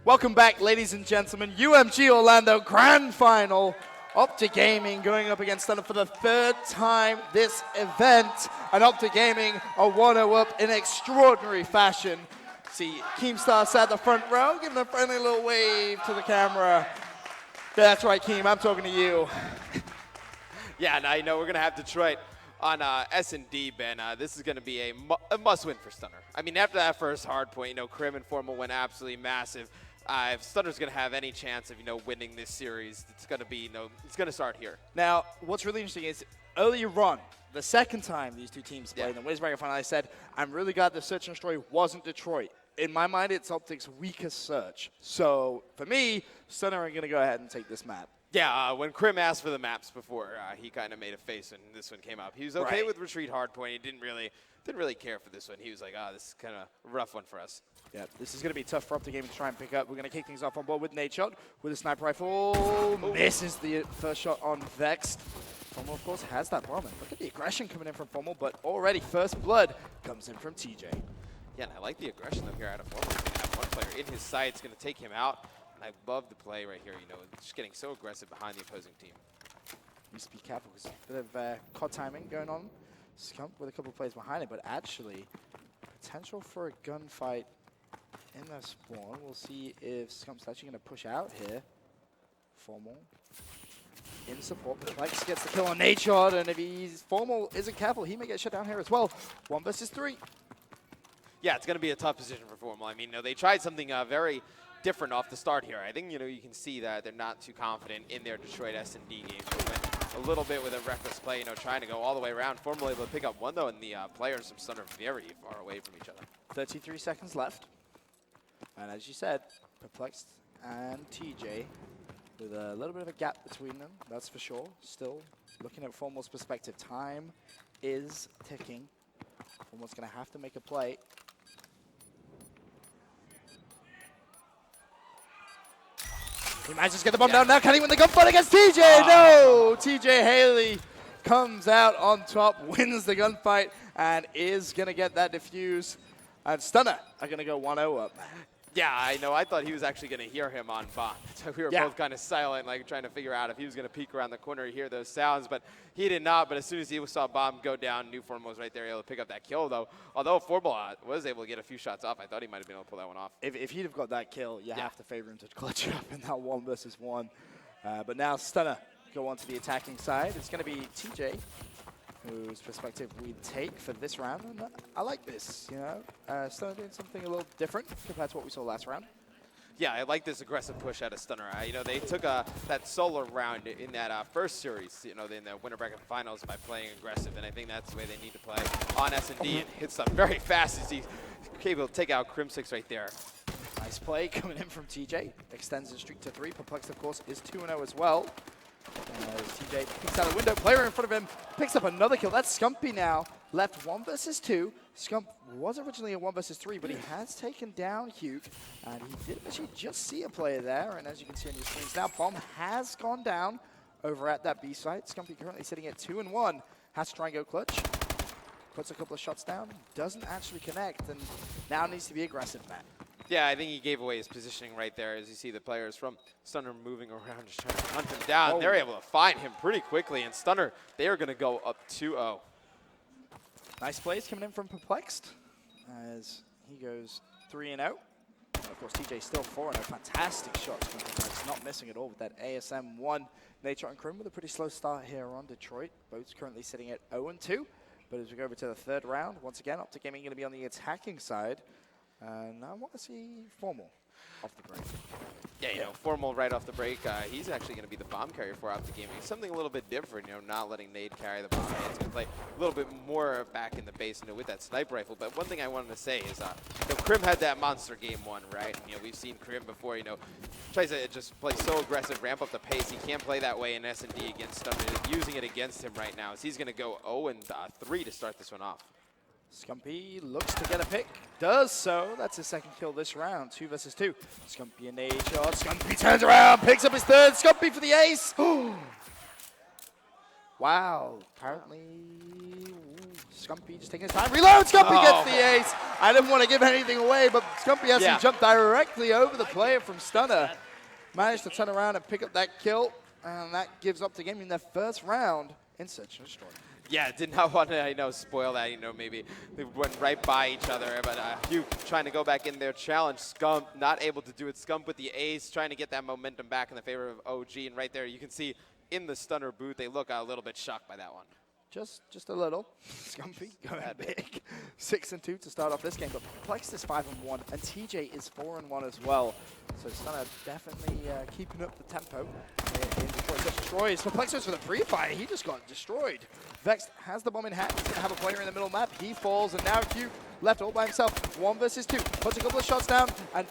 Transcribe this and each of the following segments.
Welcome back, ladies and gentlemen. UMG Orlando Grand Final. Optic Gaming going up against Stunner for the third time this event. And Optic Gaming are 1-0 up in extraordinary fashion. See, Keemstar sat at the front row, giving a friendly little wave to the camera. That's right, Keem, I'm talking to you. Yeah, now you know we're going to have Detroit on S&D, Ben. This is going to be a must-win for Stunner. I mean, after that first hard point, Krim and Formal went absolutely massive. If Stunner's going to have any chance of, winning this series, it's going to be, it's going to start here. Now, what's really interesting is earlier on, the second time these two teams played in the Winners Bracket Final, I said, I'm really glad the search and destroy wasn't Detroit. In my mind, it's Optic's weakest search. So, for me, Stunner are going to go ahead and take this map. Yeah, when Krim asked for the maps before, he kind of made a face when this one came up. He was okay with retreat hardpoint. He didn't really care for this one. He was like, this is kind of a rough one for us. Yeah, this is going to be tough for Optic Gaming to try and pick up. We're going to kick things off on board with Nate Shot with a sniper rifle. Misses the first shot on Vexed. Formal, of course, has that bomb. Look at the aggression coming in from Formal, but already first blood comes in from TJ. Yeah, and I like the aggression up here out of Formal. He's going to have one player in his sights, going to take him out. And I love the play right here, just getting so aggressive behind the opposing team. Needs to be careful because a bit of COD timing going on. Scump with a couple of players behind it, but actually potential for a gunfight in their spawn. We'll see if Scump's actually going to push out here. Formal in support. Plex gets the kill on Nadeshot, and if Formal isn't careful, he may get shut down here as well. 1 versus 3. Yeah, it's going to be a tough position for Formal. I mean, they tried something very different off the start here. I think, you can see that they're not too confident in their Detroit S&D game. They went a little bit with a reckless play, trying to go all the way around. Formal able to pick up one, though, and the players from Stunner are very far away from each other. 33 seconds left. And as you said, Perplexed and TJ with a little bit of a gap between them, that's for sure. Still looking at Formal's perspective, time is ticking. Formal's going to have to make a play. He manages to get the bomb down now. Can he win the gunfight against TJ? No! TJ Haley comes out on top, wins the gunfight, and is going to get that defuse. And Stunner are going to go 1-0 up. Yeah, I know. I thought he was actually going to hear him on bomb. So we were both kind of silent, trying to figure out if he was going to peek around the corner to hear those sounds. But he did not. But as soon as he saw bomb go down, knew Formal was right there, able to pick up that kill, though. Although Formal was able to get a few shots off, I thought he might have been able to pull that one off. If he'd have got that kill, you have to favor him to clutch up in that 1 versus 1. But now Stunner go on to the attacking side. It's going to be TJ, whose perspective we take for this round. And I like this, Stunner doing something a little different compared to what we saw last round. Yeah, I like this aggressive push out of Stunner. They took that solo round in that first series, in the Winter Bracket Finals by playing aggressive, and I think that's the way they need to play on S&D. And hits them very fast as he's able to take out Crim6 right there. Nice play coming in from TJ. Extends the streak to 3. Perplexed, of course, is 2-0 as well. As TJ peeks out the window, player in front of him, picks up another kill. That's Scumpy now, left 1 versus 2. Scump was originally a 1 versus 3, but he has taken down Hugh, and he did actually just see a player there, and as you can see on your screens now, bomb has gone down over at that B site. Scumpy currently sitting at 2-1, has to try and go clutch. Puts a couple of shots down, doesn't actually connect, and now needs to be aggressive, Matt. Yeah, I think he gave away his positioning right there as you see the players from Stunner moving around, just trying to hunt him down. They're able to find him pretty quickly, and Stunner, they are going to go up 2-0. Nice plays coming in from Perplexed as he goes 3-0. Of course, TJ still 4-0. Fantastic shots from Perplexed, not missing at all with that ASM-1. Nature and Krim with a pretty slow start here on Detroit. Both currently sitting at 0-2. But as we go over to the third round, once again, Optic Gaming going to be on the attacking side. And I want to see Formal off the break. Yeah, Formal right off the break. He's actually going to be the bomb carrier for Optic Gaming. Something a little bit different, not letting Nade carry the bomb. He's going to play a little bit more back in the base, with that sniper rifle. But one thing I wanted to say is, Krim had that monster game 1, right? And, we've seen Krim before, tries to just play so aggressive, ramp up the pace. He can't play that way in S&D against Stunner. Using it against him right now. So he's going to go 0-3 to start this one off. Scumpy looks to get a pick, does so. That's his second kill this round, 2 versus 2. Scumpy and Nade shot. Scumpy turns around, picks up his third. Scumpy for the ace. Wow, apparently Scumpy just taking his time. Reload! Scumpy gets the ace. I didn't want to give anything away, but Scumpy has to jump directly over the player from Stunner. Managed to turn around and pick up that kill, and that gives Optic Gaming their first round in Search and Destroy. Yeah, did not want to, spoil that. Maybe they went right by each other, but Hugh trying to go back in there, challenge Scump, not able to do it. Scump with the ace, trying to get that momentum back in the favor of OG, and right there you can see in the Stunner booth, they look a little bit shocked by that one. Just a little. Scumpy going big. 6-2 to start off this game, but Perplexed is 5-1, and TJ is 4-1 as well. So Stunner definitely keeping up the tempo in Detroit. Such destroys. Perplexed for the pre-fire. He just got destroyed. Vex has the bomb in hand. He's going to have a player in the middle map. He falls, and now Q left all by himself. 1 versus 2. Puts a couple of shots down, and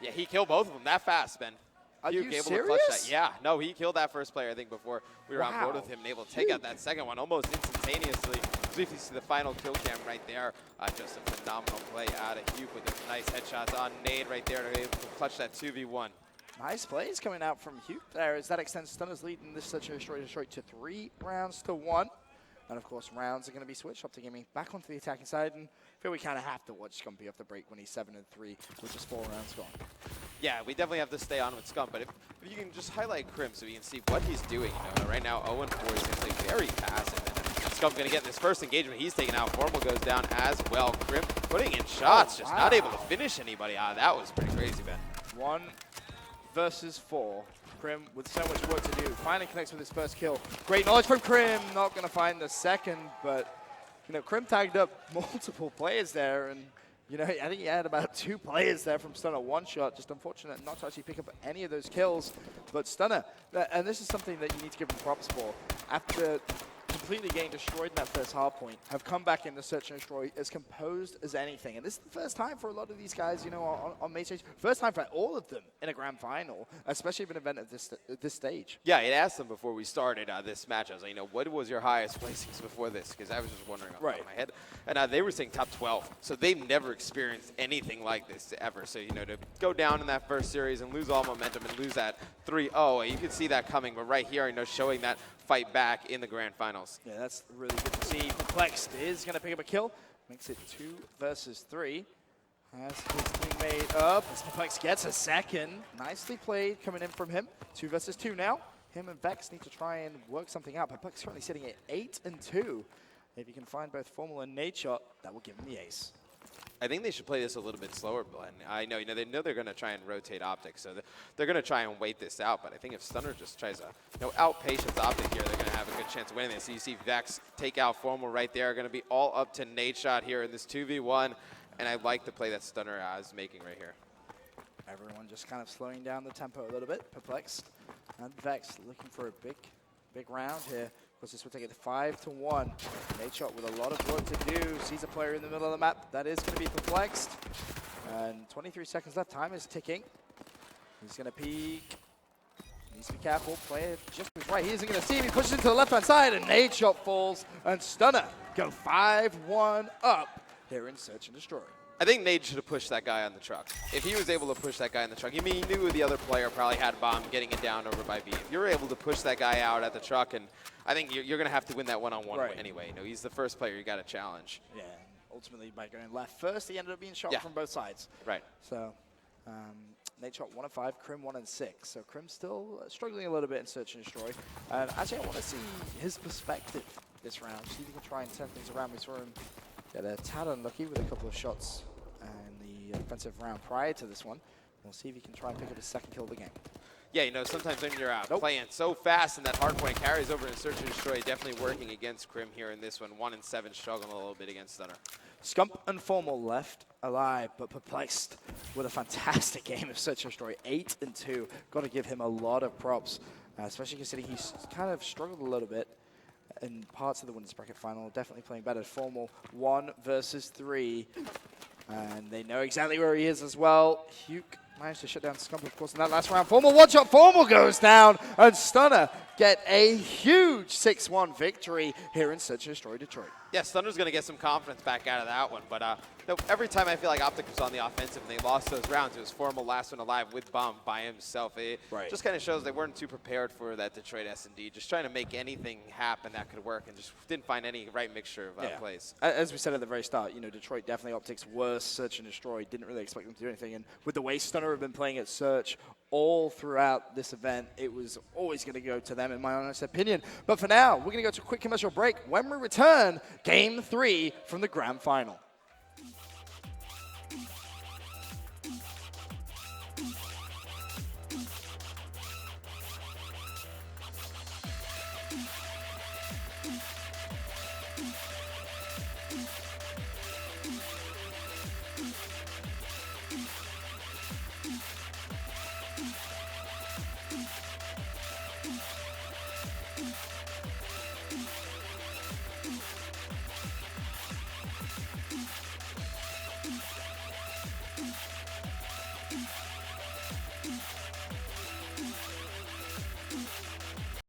yeah, he killed both of them that fast, Ben. Are you able serious? To clutch that. Yeah, no, he killed that first player, I think, before we were on board with him and able to take out that second one almost instantaneously. So if you see the final kill cam right there, just a phenomenal play out of Hugh with those nice headshots on Nade right there to be able to clutch that 2v1. Nice plays coming out from Hugh there as that extends Stunner's lead in this Search and Destroy to 3 rounds to 1. And of course, rounds are going to be switched. Optic Gaming back onto the attacking side, and I feel we kind of have to watch Scumpy off the break when he's 7-3 with just 4 rounds gone. Yeah, we definitely have to stay on with Scump, but if you can just highlight Crim so you can see what he's doing. Right now 0-4 is simply very passive. And Scump going to get this first engagement. He's taken out. Formal goes down as well. Crim putting in shots, just not able to finish anybody. That was pretty crazy, Ben. 1 versus 4. Crim with so much work to do. Finally connects with his first kill. Great knowledge from Crim. Not going to find the second, but Crim tagged up multiple players there, and I think he had about 2 players there from Stunner one shot. Just unfortunate not to actually pick up any of those kills. But Stunner, and this is something that you need to give him props for. After completely getting destroyed in that first hard point, have come back in the Search and Destroy as composed as anything. And this is the first time for a lot of these guys, on main stage. First time for all of them in a grand final, especially an event at this stage. Yeah, I asked them before we started this match. I was like, what was your highest placings before this? Because I was just wondering off the top of my head. And they were saying top 12. So they've never experienced anything like this ever. So, to go down in that first series and lose all momentum and lose that 3-0, you could see that coming. But right here, showing that fight back in the grand finals. Yeah, that's really good to see. Perplexed is going to pick up a kill. Makes it 2 versus 3. Has his teammate up. As Perplexed gets a second. Nicely played coming in from him. 2 versus 2 now. Him and Vex need to try and work something out. Perplexed currently sitting at 8-2. If you can find both Formal and Nade shot, that will give him the ace. I think they should play this a little bit slower, Glenn. I know, they know they're going to try and rotate Optic, so they're going to try and wait this out. But I think if Stunner just tries to, outpatience Optic here, they're going to have a good chance of winning this. So you see Vex take out Formal right there, going to be all up to Nade shot here in this 2v1, and I like the play that Stunner is making right here. Everyone just kind of slowing down the tempo a little bit. Perplexed and Vex looking for a big round here. Because this will take it 5-1. Nade shot with a lot of work to do. Sees a player in the middle of the map. That is going to be Perplexed. And 23 seconds left. Time is ticking. He's going to peek. Needs to be careful. Player just was right. He isn't going to see him. He pushes into the left-hand side, and Nade shot falls. And Stunner go 5-1 up here in Search and Destroy. I think Nade should have pushed that guy on the truck. If he was able to push that guy on the truck, he knew the other player probably had a bomb getting it down over by B. If you're able to push that guy out at the truck, and I think you're going to have to win that one-on-one anyway. He's the first player you got to challenge. Yeah, ultimately by going left first, he ended up being shot from both sides. Right. So Nade shot 1 of 5, Crim 1 and 6. So Crim still struggling a little bit in Search and Destroy. And actually, I want to see his perspective this round. See if he can try and turn things around. We saw him get a tad unlucky with a couple of shots in the offensive round prior to this one. We'll see if he can try and pick up his second kill of the game. Yeah, sometimes when you're playing so fast and that hard point carries over in Search and Destroy, definitely working against Crim here in this one. 1 and 7, struggling a little bit against Stunner. Scump and Formal left alive, but Perplexed with a fantastic game of Search and Destroy. 8-2. Got to give him a lot of props, especially considering he's kind of struggled a little bit in parts of the winners bracket final. Definitely playing better. Formal 1 versus 3. And they know exactly where he is as well. Hugh managed to shut down Scump, of course, in that last round. Formal one shot. Formal goes down. And Stunner get a huge 6-1 victory here in Search and Destroy Detroit. Yeah, Stunner's going to get some confidence back out of that one. But no, every time I feel like Optic was on the offensive and they lost those rounds, it was Formal last one alive with Bomb by himself. It just kind of shows they weren't too prepared for that Detroit S&D, just trying to make anything happen that could work and just didn't find any right mixture of plays. As we said at the very start, you know, Detroit definitely Optic's worst search and destroy. Didn't really expect them to do anything. And with the way Stunner have been playing at search all throughout this event, it was always going to go to them, in my honest opinion. But for now, we're going to go to a quick commercial break. When we return, Game 3 from the Grand Final.